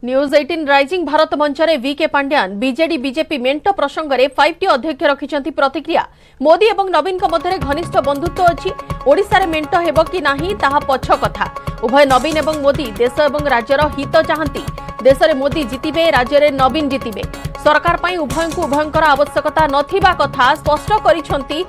News 18 rising Bharat मंचरे VK Pandian BJD BJP मेंट प्रसंगे 5टी अध्यक्ष रखिछंती प्रतिक्रिया। मोदी और नवीन मध्य घनिष्ठ बंधुत्व अच्छी, ओडिशा रे मेंट हेबो कि नाही ताहा पछ कथा। उभय नवीन और मोदी देश और राज्यर हित चाहती। देश में मोदी जितिबे, राज्य में नवीन जितिबे। सरकार पई उभय को उभयंकर आवश्यकता नथिबा कथा स्पष्ट करिसंती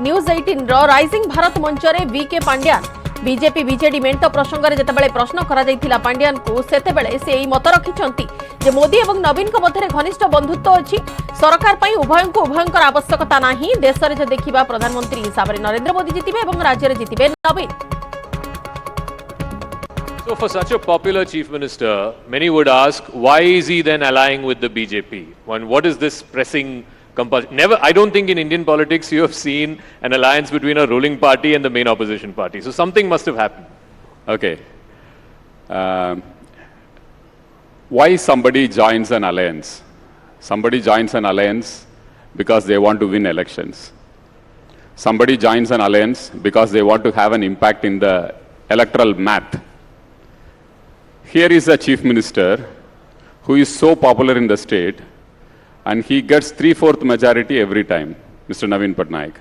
न्यूज 18 रो राइजिंग भारत मंचरे वीके पांड्यान। बीजेपी बीजेडी मेंट प्रसंगे जितेबाला प्रश्न करा पांड्यान को सेतेबेले से मत रखिछंती जे मोदी और नवीन मध्य घनिष्ठ बंधुत्व अच्छी। सरकार पई उभय को उभयंकर आवश्यकता नाही। देश में देखा प्रधानमंत्री हिसाब से नरेंद्र मोदी जितिबे और राज्य में जितिबे नवीन। So for such a popular chief minister, many would ask, why is he then allying with the BJP? What is this pressing compulsion? Never, I don't think in Indian politics you have seen an alliance between a ruling party and the main opposition party. So something must have happened. Okay. Why somebody joins an alliance? Somebody joins an alliance because they want to win elections. Somebody joins an alliance because they want to have an impact in the electoral math. Here is a chief minister who is so popular in the state and he gets 3/4 majority every time, Mr. Naveen Patnaik.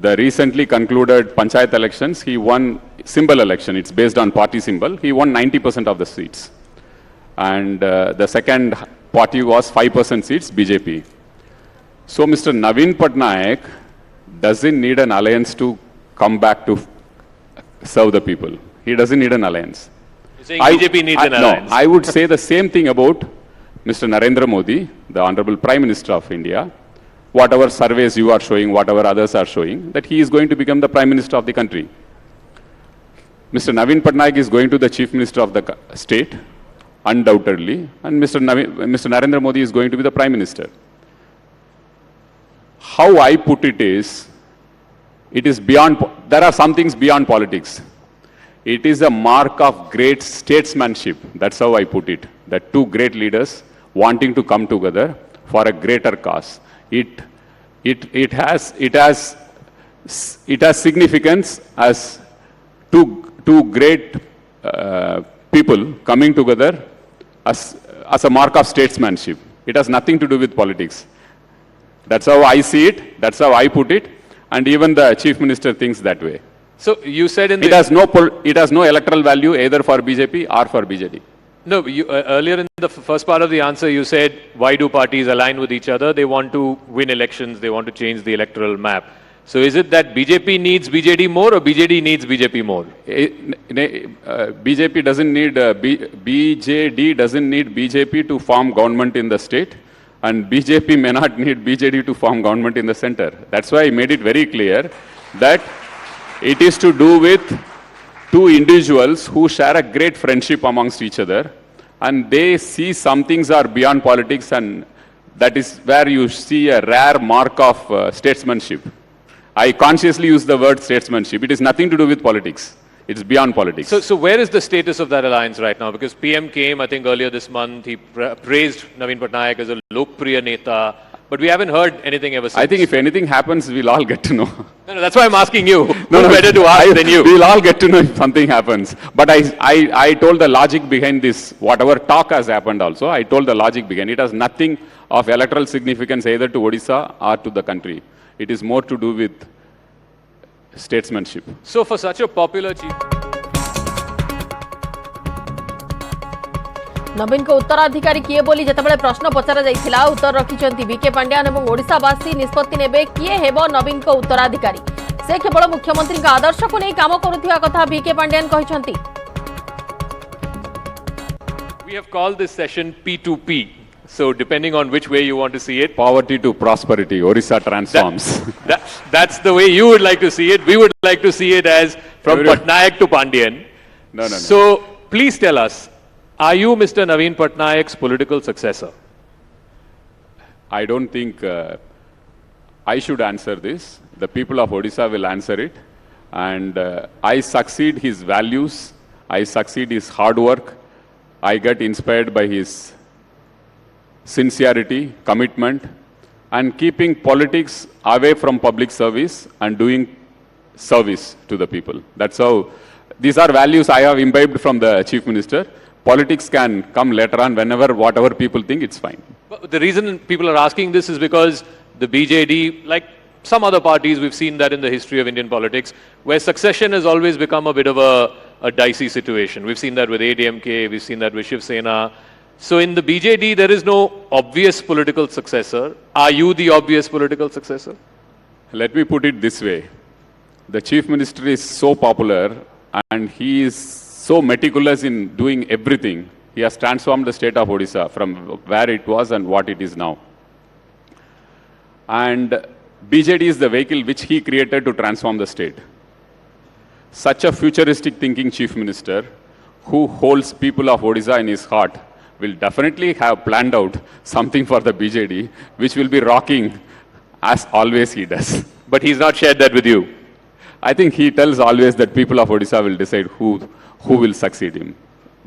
The recently concluded Panchayat elections, he won symbol election. It's based on party symbol. He won 90% of the seats. And the second party was 5% seats, BJP. So Mr. Naveen Patnaik doesn't need an alliance to come back to serve the people. He doesn't need an alliance. You're saying BJP needs an alliance? No, I would say the same thing about Mr. Narendra Modi, the Honorable Prime Minister of India. Whatever surveys you are showing, whatever others are showing, that he is going to become the Prime Minister of the country. Mr. Naveen Patnaik is going to the Chief Minister of the state, undoubtedly, and Mr. Narendra Modi is going to be the Prime Minister. How I put it is beyond, there are some things beyond politics. It is a mark of great statesmanship. That's how I put it. That two great leaders wanting to come together for a greater cause. It has significance as two great people coming together as a mark of statesmanship. It has nothing to do with politics. That's how I see it. That's how I put it. And even the chief minister thinks that way. So you said in it has no electoral value either for BJP or for BJD. No, you, earlier in the first part of the answer you said, why do parties align with each other? They want to win elections, they want to change the electoral map. So is it that BJP needs BJD more or BJD needs BJP more? BJP doesn't need, BJD doesn't need BJP to form government in the state, and BJP may not need BJD to form government in the center. That's why I made it very clear that it is to do with two individuals who share a great friendship amongst each other, and they see some things are beyond politics, and that is where you see a rare mark of statesmanship. I consciously use the word statesmanship. It is nothing to do with politics. It's beyond politics. So where is the status of that alliance right now? Because PM came, I think, earlier this month. He praised Naveen Patnaik as a Lokpriya Neta. But we haven't heard anything ever since. I think if anything happens, we'll all get to know. No, that's why I'm asking you. No, better to ask than you. We'll all get to know if something happens. But I told the logic behind this, whatever talk has happened also, I told the logic behind. It has nothing of electoral significance either to Odisha or to the country. It is more to do with statesmanship. So for such a popular chief... नवीन को उत्तराधिकारी किए बोली जतबेले प्रश्न पचरा जाइथिला उत्तर रखिछंती BK Pandian एवं ओडिशावासी निष्पत्ति नेबे किए हेबो नवीन को उत्तराधिकारी। से केवल मुख्यमंत्री का आदर्श को नहीं काम करुथिया कथा बीके पांड्यान कहिछंती। We have called this session P2P. So depending on which way you want to see it, poverty to prosperity, Orissa transforms. That's the way you would like to see it. We would like to see it as from Patnaik to Pandian. No. So please tell us, are you Mr. Naveen Patnaik's political successor? I don't think I should answer this. The people of Odisha will answer it. And I succeed his values. I succeed his hard work. I get inspired by his sincerity, commitment, and keeping politics away from public service and doing service to the people. That's how, these are values I have imbibed from the Chief Minister. politics can come later on whenever, whatever people think, it's fine. But the reason people are asking this is because the BJD, like some other parties, we've seen that in the history of Indian politics, where succession has always become a bit of a dicey situation. We've seen that with ADMK, we've seen that with Shiv Sena. So in the BJD, there is no obvious political successor. Are you the obvious political successor? Let me put it this way. The Chief Minister is so popular and he is so meticulous in doing everything. He has transformed the state of Odisha from where it was and what it is now. And BJD is the vehicle which he created to transform the state. Such a futuristic thinking Chief Minister who holds people of Odisha in his heart will definitely have planned out something for the BJD which will be rocking as always he does. But he's not shared that with you. I think he tells always that people of Odisha will decide who will succeed him.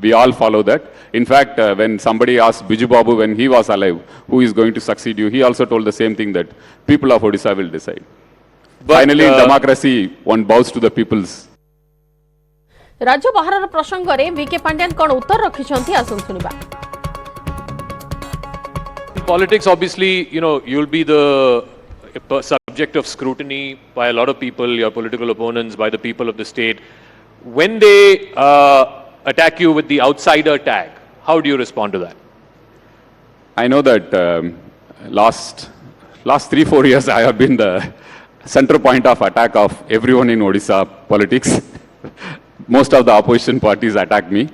We all follow that. In fact, when somebody asked Biju Babu when he was alive, who is going to succeed you, he also told the same thing, that people of Odisha will decide. But, finally, in democracy, one bows to the people's. राज्य बाहर प्रसंग रे VK Pandian cone Uttar रखिछंती आसुन सुनिबा. Politics, obviously, you'll be the subject of scrutiny by a lot of people, your political opponents, by the people of the state. When they attack you with the outsider tag, how do you respond to that? I know that last 3-4 years I have been the center point of attack of everyone in Odisha politics. Most of the opposition parties attack me.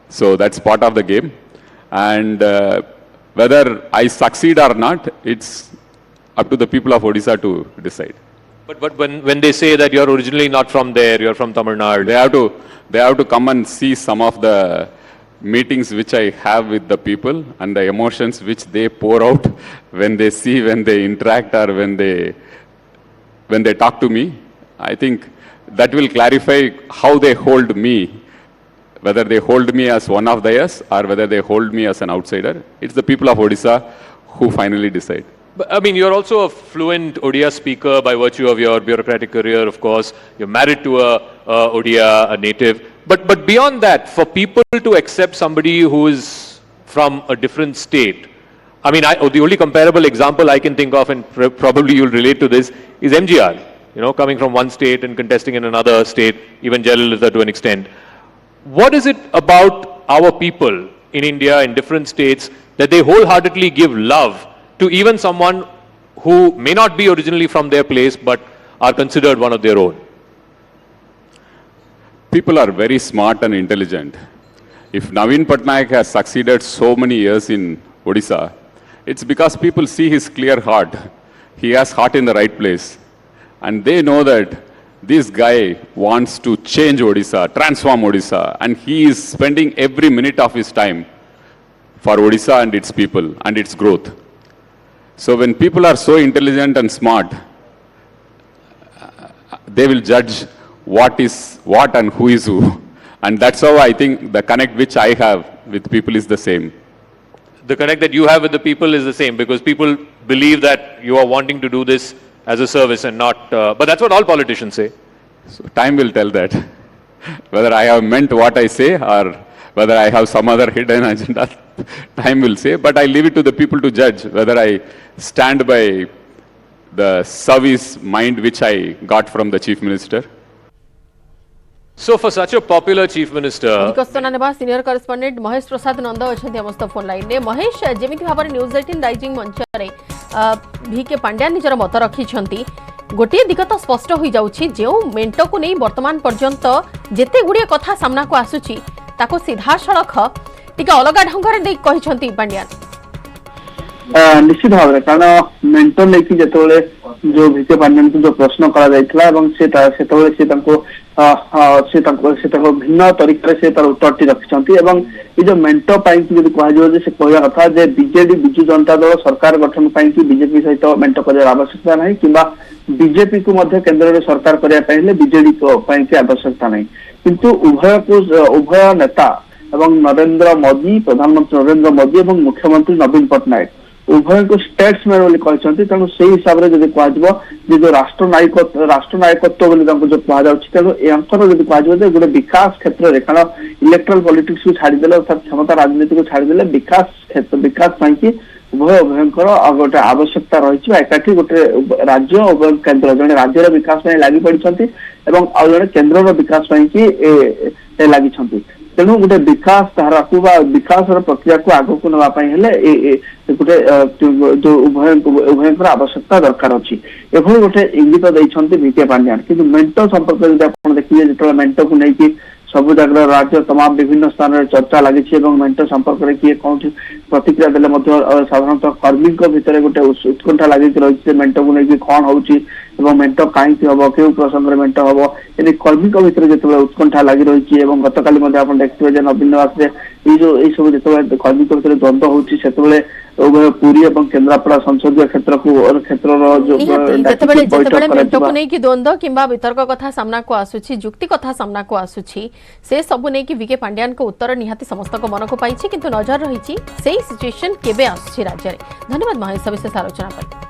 So that's part of the game. And whether I succeed or not, it's up to the people of Odisha to decide. But when they say that you're originally not from there, you're from Tamil Nadu, they have to come and see some of the meetings which I have with the people and the emotions which they pour out when they interact or when they talk to me. I think that will clarify how they hold me, whether they hold me as one of theirs or whether they hold me as an outsider. It's the people of Odisha who finally decide. But, I mean, you're also a fluent Odia speaker by virtue of your bureaucratic career, of course. You're married to a Odia, a native. But beyond that, for people to accept somebody who is from a different state, I mean, the only comparable example I can think of, and probably you'll relate to this, is MGR. Coming from one state and contesting in another state, even Jayalalitha to an extent. What is it about our people in India, in different states, that they wholeheartedly give love to even someone who may not be originally from their place but are considered one of their own? People are very smart and intelligent. If Naveen Patnaik has succeeded so many years in Odisha, it's because people see his clear heart. He has heart in the right place. And they know that this guy wants to change Odisha, transform Odisha, and he is spending every minute of his time for Odisha and its people and its growth. So when people are so intelligent and smart, they will judge what is what and who is who. And that's how I think the connect which I have with people is the same. The connect that you have with the people is the same, because people believe that you are wanting to do this as a service and not, but that's what all politicians say. So time will tell that, whether I have meant what I say or whether I have some other hidden agenda, time will say, but I leave it to the people to judge whether I stand by the service mind which I got from the Chief Minister. So for such a popular Chief Minister, senior correspondent Mahesh Prasad Nand अच्छा मस्त phone line में महेश जमी भाव में news 18 rising मंच VK Pandya निजर मत रखिंट गोटे दिग तो स्पष्ट हो जाउछि जो मेंट को नहीं वर्तमान पर्यंत जेते गुड़िया कथा सामना को आसुछि ताको सीधा सड़क टिके अलग ढंग से पांड्या निश्चित भाव में कारण मेंटो लेकिन जिते जो वीके पांड्यान को जो प्रश्न करा जायतला एवं से भिन्न तरीके से तार उत्तर रखिछंती एवं ये जो मेंटो पाई कि जदि कहा जो से कहया कथा जे बीजेडी बिजु जनता दल सरकार गठन पाई कि बीजेपी सहित मेंटो करबा आवश्यकता नहीं किबा बीजेपी को मध्य केंद्र में सरकार करया पहले बीजेडी को पाई कि आवश्यकता नहीं किंतु उभय नेता एवं नरेंद्र मोदी प्रधानमंत्री नरेंद्र मोदी एवं मुख्यमंत्री नवीन पटनायक उभय को स्टेट्समैन बोली कहते तेणु से हिसाब से जब कह जो राष्ट्रनायकत्व बोली जो कहुच्छे तेणु यांकर जब कह गोटे विकास क्षेत्र में कारण इलेक्ट्राल पॉलिटिक्स को छाड़देले अर्थात क्षमता राजनीति को छाड़देले विकास पाई उभय उभयंकर गोटे आवश्यकता रही एकाठी गोटे राज्य उभय केन्द्र जड़े राज्यर विकास लगी पड़ी जड़े केन्द्र विकास लगी तेणु गोटे विकास धारा को विकास प्रक्रिया को आग को नापी गोटे जो उभयंकर आवश्यकता दरकार अच्छी एभली गोटे इंगित देते वीके पांड्यान किंतु मेंट संपर्क जब देखिए जो मेंट को लेकिन सब जगह राज्य तमाम विभिन्न स्थान में चर्चा लगी मेंट संपर्क में किए कौन प्रतिक्रिया देले साधारणतः कर्मी भितर गोटे उत्कंठा लगी रही मेंट को लेकिन कौन हो मेंट कहीं हम क्यों प्रसंग मेंट हम यदि कर्मी भितर जो उत्कंठा लगी रही गतकाली देखते नवीन निवास जो सब जो कर्मी भितर द्वंद्व होते उभय पुरी और केन्द्रापड़ा संसदीय क्षेत्र मेंट को नहीं द्वंद्व किंबा वितर्क कथा सामना को आसुची जुक्ति कथा सामना को आसुची से सबु नहीं कि वीके पांड्यान को उत्तर निहाती समस्त को मन को पाई किंतु नजर रही से सिचुएशन केबे आसुची राज्य में। धन्यवाद महेश विशेष आलोचना पर।